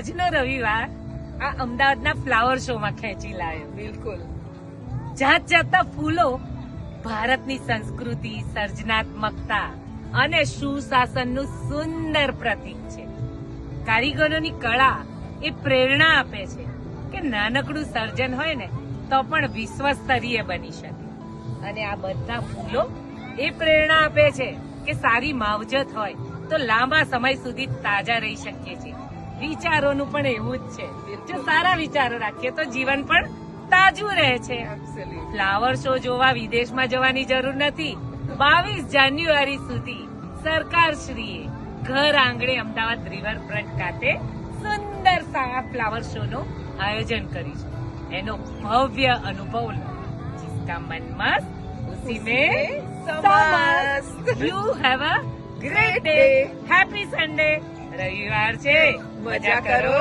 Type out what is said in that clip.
આજનો રવિવાર આ અમદાવાદના ફ્લાવર શો માં ખેંચી લાવ્યો. બિલકુલ. જાત જાતના ફૂલો ભારતની સંસ્કૃતિ, સર્જનાત્મકતા અને સુશાસનનું સુંદર પ્રતીક છે. કારીગરોની કળા એ પ્રેરણા આપે છે કે નાનકડું સર્જન હોય ને તો પણ વિશ્વ સ્તરીય બની શકે. અને આ બધા ફૂલો એ પ્રેરણા આપે છે કે સારી માવજત હોય તો લાંબા સમય સુધી તાજા રહી શકીએ છીએ. વિચારોનું પણ એવું જ છે. જો સારા વિચારો રાખીએ તો જીવન પણ તાજું રહે છે. Absolutely. ફ્લાવર શો જોવા વિદેશમાં જવાની જરૂર નથી. 22 જાન્યુઆરી સુધી સરકારશ્રીએ ઘર આંગણે અમદાવાદ રિવરફ્રન્ટ ખાતે સુંદર ફ્લાવર શો નું આયોજન કર્યું છે. એનો ભવ્ય અનુભવ લો. जिसका मन मस्त उसी में समस्त. You have a great day. Happy Sunday. રવિવાર છે, મજા કરો,